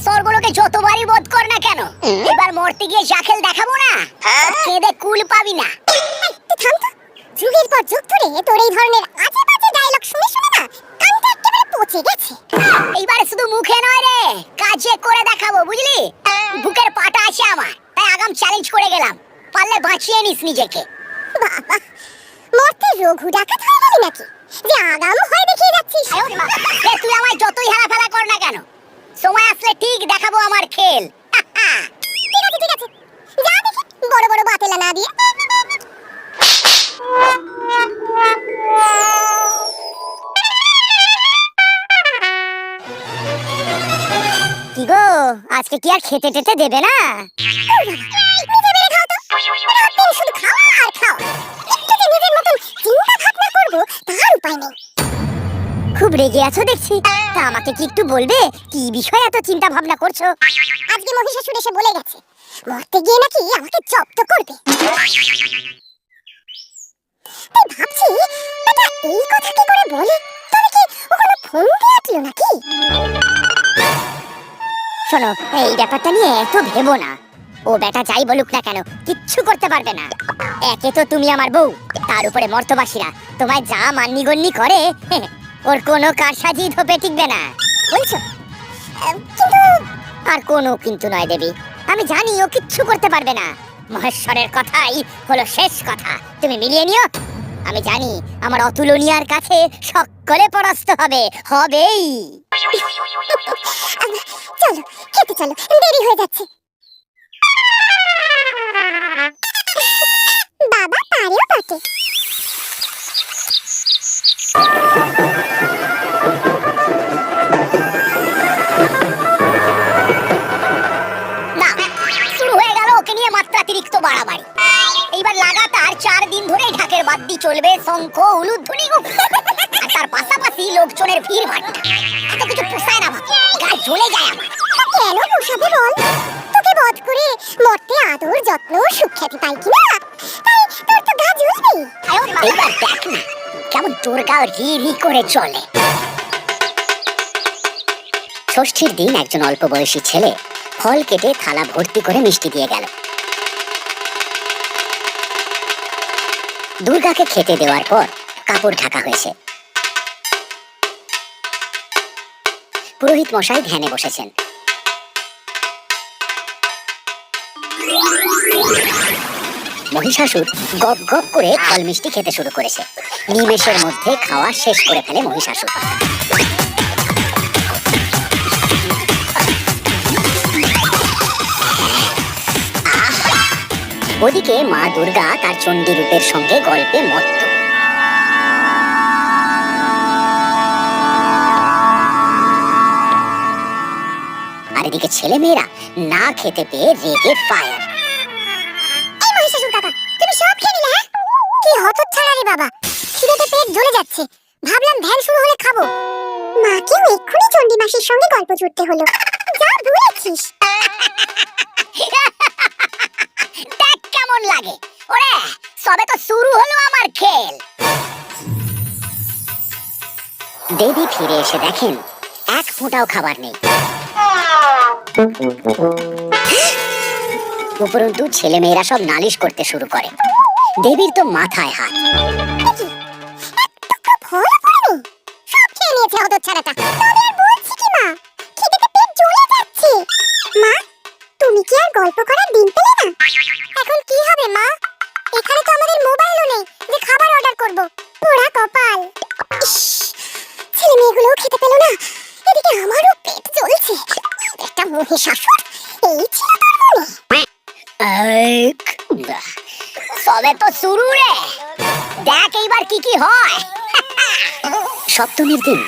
স্বর্গলোকে যতবারই বধ কর না কেন, এবার মরতে গিয়ে জাকেল দেখাবো না, কেঁদে কুল পাবি না। থাম তো, যুগের পর যুগ ধরে তোর এই ধরনের আজে বাজে ডায়লগ শুনে শুনে না কানটা একেবারে পচে গেছে। এইবারে শুধু মুখে নয় রে, কাজে করে দেখাবো, বুঝলি? বুকের পাটা আছে আমার, তাই আগাম চ্যালেঞ্জ করে গেলাম, পারলে বাঁচিয়ে নিস নিজেকে। বাবা, মরতে রঘু ডাকাত হয়ে গেলি নাকি যে আগাম হয়ে দেখিয়ে যাচ্ছিস? তুই আমায় যতই হেলাফেলা কর না কেন, সময় আসলে ঠিক দেখাবো আমার খেল। ঠিক আছে ঠিক আছে, যা দেখি বড় বড় বাতেলা না দিয়ে। কি গো, আজকে কি আর খেতে টেতে দেবে না? নিজে বেড়ে খাও তো, রাতদিন শুধু খাওয়া আর খাওয়া। একটু যে নিজের মতন চিন্তা ভাবনা করবো তার উপায় নেই। খুব রেগে আছো দেখছি, তা আমাকে কি একটু বলবে কি বিষয় এত চিন্তা ভাবনা করছো? আজকে মহিষাসুর এসে বলে গেছে মরতে গিয়ে নাকি আমাকে জব্দ করবে। তাই ভাবছি বেটা এই কথা কি করে বলে, তবে কি ও কোনো ফোন দিয়ে আটলো নাকি? শোনো, এই ব্যাপারটা নিয়ে এত ভেবো না। ও বেটা যাই বলুক না কেন, কিচ্ছু করতে পারবে না। একে তো তুমি আমার বউ, তার উপরে মর্তবাসীরা তোমায় যা মান্নি গন্নি করে, ওর কোনো কারসাজি ধোপে টিকবে না। বলছো? কিন্তু আর কোনো কিন্তু নয় দেবী, আমি জানি ও কিচ্ছু করতে পারবে না। মহেশ্বরের কথাই হলো শেষ কথা, তুমি মিলিয়ে নিও। আমি জানি আমার অতুলনীয়ার কাছে সকলে পরাস্ত হবে, হবেই। চলো খেতে চলো, দেরি হয়ে যাচ্ছে। বাবা পারেও বটে। শুরু হয়ে গেল ওকে নিয়ে মাত্রাতিরিক্ত বাড়াবাড়ি। এইবার লাগাতার 4 দিন ধরে ঢাকের বাদ্যি চলবে, শঙ্খ উলুধ্বনি, আর তার পাশাপাশি লোকজনের ভিড় ভাট্টা। এত কিছু পোষায় না, গায়ে জ্বলে যায় আমার। কেন পোষাবে বল? তোকে বধ করে মরতে আদর যত্ন সুখ্যাতি পাই কিনা, তাই তোর তো গা জ্বলবে। এইবার দেখ না কেমন তোর গা রি রি করে চলে। ষষ্ঠীর দিন একজন অল্প বয়সী ছেলে ফল কেটে থালা ভর্তি করে মিষ্টি দিয়ে গেল। দুর্গাকে খেতে দেওয়ার পর কাপড় ঢাকা হয়েছে। পুরোহিত মশাই ধ্যানে বসেছেন। মহিষাসুর গপ গপ করে ফল মিষ্টি খেতে শুরু করেছে। নিমেষের মধ্যে খাওয়া শেষ করে ফেলে মহিষাসুর। ওদিকে মা দুর্গা তার চণ্ডী রূপের সঙ্গে গল্পে মত্ত। আর এদিকে ছেলে মেয়েরা না খেতে পেয়ে রেগে ফায়ার। এই মহিষাসুর কাকা, তুমি সব খেয়ে নিলে? হ্যাঁ, কি হতচ্ছাড়া রে বাবা, খিদেতে পেট জ্বলে যাচ্ছে। ভাবলাম ধ্যান শুরু হলে খাবো। মাকেও এক্ষুনি চণ্ডী মাসির সঙ্গে গল্প জুড়তে হলো। যা বলেছিস। দেখ কেমন লাগে। ওরে সবে তো শুরু হলো আমার খেল। দেবী ফিরে এসে দেখেন এক ফোঁটাও খাবার নেই। উপরন্তু ছেলে মেয়েরা সব নালিশ করতে শুরু করে। দেবীর তো মাথায় হাত। ফল পড়েনি, সব খেয়ে নিয়েছে হতচ্ছাড়াটা। তবে আর বলছি কি মা, খিদেতে পেট জ্বলে যাচ্ছে। মা, তুমি কি আর গল্প করার দিন পেলে না? এখন কি হবে মা? এখানে তো আমাদের মোবাইলও নেই যে খাবার অর্ডার করব। পোড়া কপাল। ছেলে মেয়েগুলোও খেতে পেল না, এদিকে আমারও পেট জ্বলছে। একটা মহিষাসুর, এই ছিল তোর মনে? সবে তো শুরু রে, দেখ এইবার কি কি হয়। সপ্তমীর দিন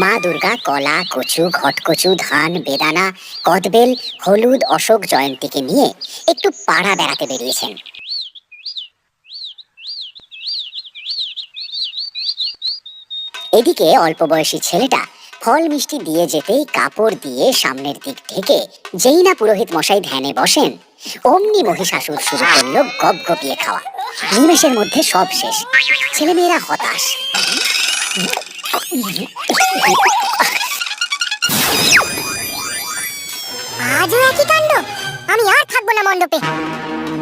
মা দুর্গা কলা, কচু, ঘটকচু, ধান, বেদানা, কদবেল, হলুদ, অশোক জয়ন্তীকে নিয়ে একটু পাড়া বেড়াতে বেরিয়েছেন। এদিকে অল্প বয়সী ছেলেটা ফল মিষ্টি দিয়ে যেতেই কাপড় দিয়ে সামনের দিক ঢেকে যেই না পুরোহিত মশাই ধ্যানে বসেন, অমনি মহিষাসুর শুরু করলো গপ গপিয়ে খাওয়া। নিমেষের মধ্যে সব শেষ। ছেলেমেয়েরা হতাশ। একই কাণ্ড। আমি আর থাকবো না মণ্ডপে।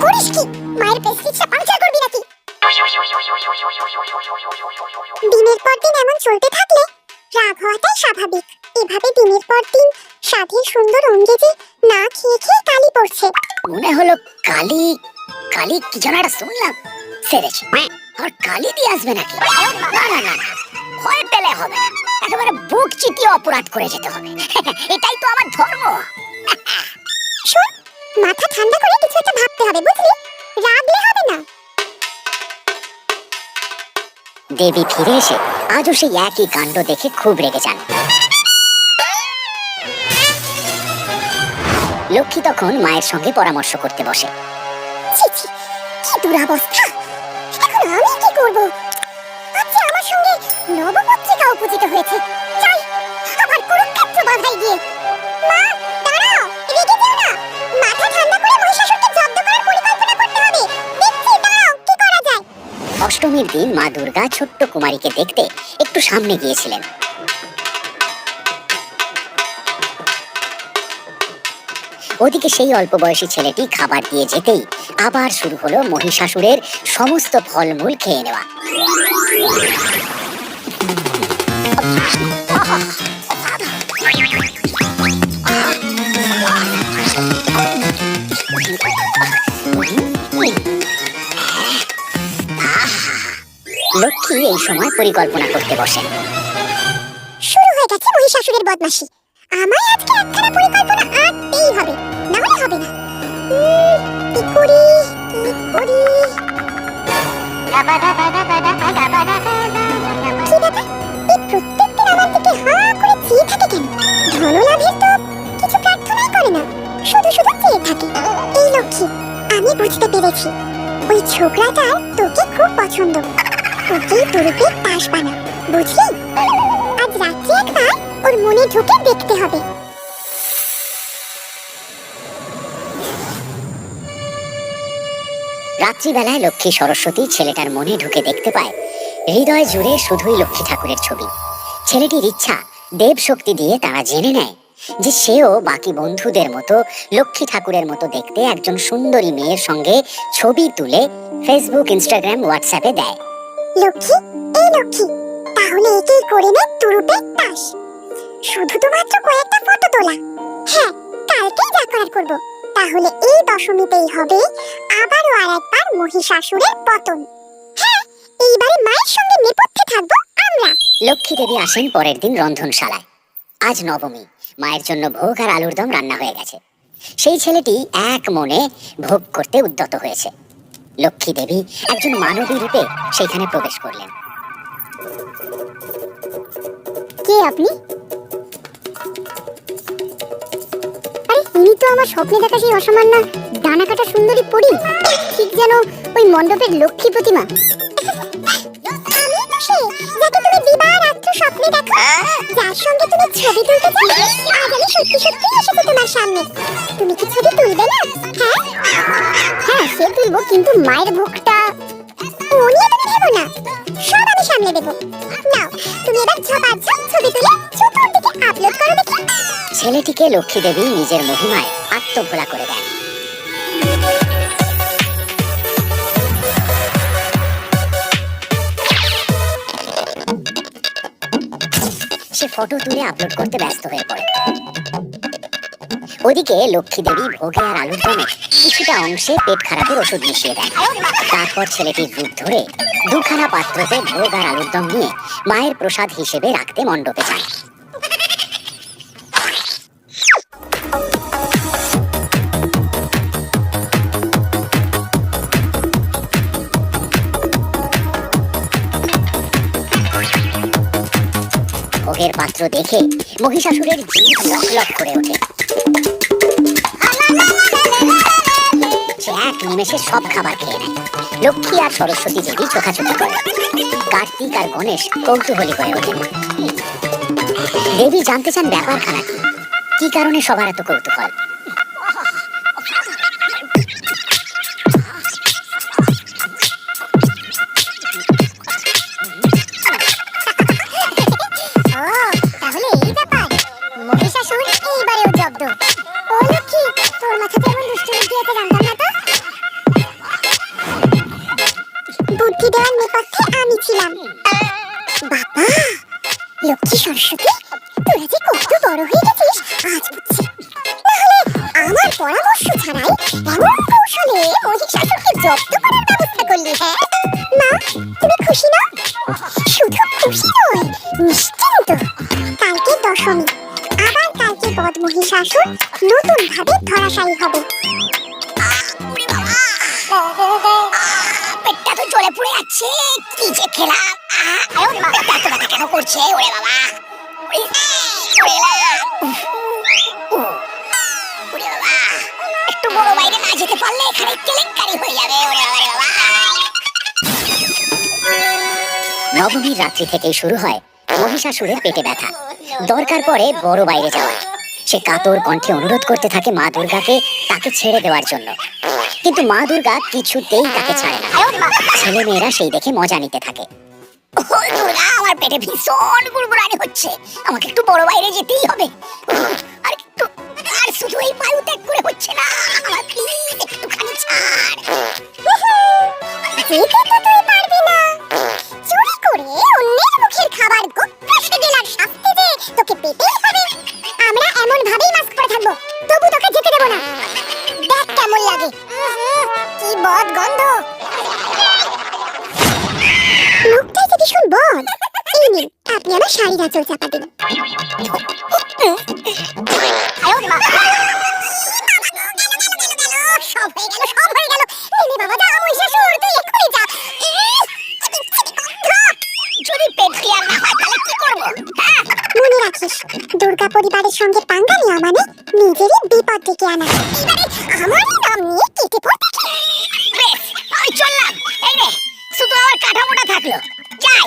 করিস কি? মায়ের প্রেসক্রিপশন পাংচার করবি নাকি? দিনের পর দিন এমন চলতে থাকলে রাগ হওয়াটাই স্বাভাবিক। এভাবে দিনের পর দিন সাধের সুন্দর অঙ্গে যে না খেয়ে খেয়ে কালি পড়ছে। মনে হলো কালি কালি কি যেন একটা শুনলাম, সেরেছে। আর কালি দিয়ে আসবে নাকি? না না না, ভয় পেলে হবে না, একেবারে বুক চিতিয়ে অপরাধ করে যেতে হবে। এটাই তো আমার ধর্ম। শোন, মাথা ঠান্ডা করে কিছু একটা ভাবতে হবে, বুঝলি? রাগলে হবে না। দেবী ফিরে এসে আজও সেই একই কাণ্ড দেখে খুব রেগে যান। লক্ষ্মী তখন মায়ের সঙ্গে পরামর্শ করতে বসে। ছি ছি, কি দুরবস্থা! এখন আমি কি করব? আচ্ছা, আমার সঙ্গে নবপত্রিকা উপজিত হয়েছে। যাই, আবার কুরুক্ষেত্র বাধাই গিয়ে। মা, দাঁড়াও, রেগে যেও না। মাথা ঠান্ডা করে মহিষাসুরকে জব্দ করার পরিকল্পনা করতে হবে। দেখছি, দাঁড়াও, কি করা যায়। অষ্টমীর দিন মা দুর্গা ছোট্ট কুমারীকে দেখতে একটু সামনে গিয়েছিলেন। ওদিকে সেই অল্প বয়সী ছেলেটি খাবার দিয়ে যেতেই আবার শুরু হলো মহিষাসুরের সমস্ত ফলমূল খেয়ে নেওয়া। লক্ষ্মী এই সময় পরিকল্পনা করতে বসেন। শুরু হয়ে গেছে মহিষাসুরের বদমাশি। আমায় আজকে একখানা পরিকল্পনা আনতেই হবে, না হলে হবে না। কি করি, কি করি? কি ব্যাপার? এই প্রত্যেকদিন আমার দিকে হাঁ করে চেয়ে থাকে কেন? ধনলাভের তো কিছু প্রার্থনাই করে না, শুধু শুধু চেয়ে থাকে। এই লক্ষ্মী, আমি বুঝতে পেরেছি, ওই ছোকরাটার তোকে খুব পছন্দ। ওকেই তুরুপের তাস বানা, বুঝলি? আজ রাত্রে একবার ওর মনে ঢুকে দেখতে হবে। রাত্রিবেলায় লক্ষ্মী সরস্বতী ছেলেটার মনে ঢুকে দেখতে পায় হৃদয় জুড়ে শুধুই লক্ষ্মী ঠাকুরের ছবি। ছেলেটির ইচ্ছা দেব শক্তি দিয়ে তারা জেনে নেয় যে সেও বাকি বন্ধুদের মতো লক্ষ্মী ঠাকুরের মতো দেখতে একজন সুন্দরী মেয়ের সঙ্গে ছবি তুলে ফেসবুক, ইনস্টাগ্রাম, হোয়াটসঅ্যাপে দেয়। লক্ষ্মী, এই লক্ষ্মী, তাহলে একেই করে নে তুরুপের তাস। শুধু তো মাত্র কয়েকটা ফটো তোলা। হ্যাঁ, কালকেই যা করার করব। তাহলে এই দশমীতেই হবে আবারও আরেকবার মহিষাসুরের পতন। হ্যাঁ, এইবারে মায়ের সঙ্গে নেপথ্যে থাকবো আমরা। লক্ষ্মী দেবী আসেন পরের দিন রন্ধনশালায়। আজ নবমী, মায়ের জন্য ভোগ আর আলুর দম রান্না হয়ে গেছে। সেই ছেলেটি এক মনে ভোগ করতে উদ্যত হয়েছে। লক্ষ্মী দেবী একজন মানবী রূপে সেখানে প্রবেশ করলেন। কে আপনি? আরে, ইনি তো আমার স্বপ্নে দেখা সেই অসামান্য ডানা কাটা সুন্দরী পরী, ঠিক যেন ওই মণ্ডপের লক্ষ্মী প্রতিমা। আমি তো সে যাকে তুমি দিবারাত্র স্বপ্নে দেখো, যার সঙ্গে তুমি ছবি তুলতে চাও। আজ আমি সত্যি সত্যি এসেছি তোমার সামনে। তুমি কি ছবি তুলবে না? হ্যাঁ হ্যাঁ, সে তুলবো, কিন্তু মায়ের ভোগটা ও নিয়ে তুমি ভেবো না, সব আমি সামলে দেবো। নাও, তুমি এবার ঝপাঝপ ছবি তুলে চতুর্দিকে আপলোড করো দেখি। ছেলেটিকে লক্ষ্মী দেবী নিজের মহিমায় আত্মভোলা করে দেন। সে ফটো তুলে আপলোড করতে ব্যস্ত হয়ে পড়ে। ওদিকে লক্ষ্মী দেবী ভোগে আর আলুর দমে কিছুটা অংশে পেট খারাপের ওষুধ মিশিয়ে দেন। তারপর ছেলেটির রূপ ধরে দুখানা পাত্রতে ভোগ আর আলুর দম নিয়ে মায়ের প্রসাদ হিসেবে রাখতে মণ্ডপে যায়। ভোগের পাত্র দেখে মহিষাসুরের জিভ লক করে ওঠে। সে এক নিমেষে সব খাবার খেয়ে নেয়। লক্ষ্মী আর সরস্বতী দেবী চোখাচোখি করে। কার্তিক আর গণেশ কৌতূহলী হয়ে ওঠেন। দেবী জানতে চান ব্যাপারখানা কি কারণে সবার এত কৌতূহল। তাহলে এই ব্যাপার, মহিষাসুর এইবারেও জব্দ। ও লক্ষ্মী, বদ মহিষাসুর নতুন ভাবে ধরাশায়ী হবে। পেটটা তো জ্বলে পুড়ে যাচ্ছে, কি যে খেলাম। ওরে বাবা, এত ব্যথা কেন করছে? ওরে বাবা, ওরে বাবা, একটু বড় বাইরে না যেতে পারলে এখানে কেলেঙ্কারি হয়ে যাবে। ওরে বাবা রে বাবা। নবমীর রাত্রি থেকেই শুরু হয় মহিষাসুরের পেটে ব্যথা। দরকার পড়ে বড় বাইরে যাওয়া। সে কাতর কণ্ঠে অনুরোধ করতে থাকে মা দুর্গাকে তাকে ছেড়ে দেওয়ার জন্য, কিন্তু মা দুর্গা কিছুতেই তাকে ছাড়ে না। ছেলে মেয়েরা সেই দেখে মজা নিতে থাকে। দুর্গা, আমার পেটে ভীষণ গুড়গুড়ানি হচ্ছে, আমাকে একটু বড় বাইরে যেতেই হবে। আর একটু, আর শুধু এই বায়ু ত্যাগ করে হচ্ছে না, আমার প্লিজ একটুখানি ছাড়। যেতে তো তুই পারবি না, চুরি করে অন্যের মুখের খাবার গোপ্রাসে গেলার শাস্তি যে তোকে পেতেই হবে। আমরা এমন ভাবেই মাস্ক পরে থাকবো, তবু তোকে যেতে দেব না। দেখ কেমন লাগে, কি বদ গন্ধ। লোকটাই যে ভীষণ বদ। এই নিন, আপনি আমার শাড়ির আঁচল চাপা দিন। সব হয়ে গেল, সব হয়ে গেল। নেনে বাবা, যা মহিষাসুর, তুই এক্ষুনি যা। যদি পেট ক্লিয়ার না হয় তাহলে কি করব? মনে রাখিস, দুর্গা পরিবারের সঙ্গে পাঙ্গা নেওয়া মানে নিজেরই বিপদ ডেকে আনা। এবারে আমারই নাম নিয়ে কেটে পড়তে। বেশ, আমি চললাম। এই রে, শুধু আমার কাঠামোটা থাকলো, যাই।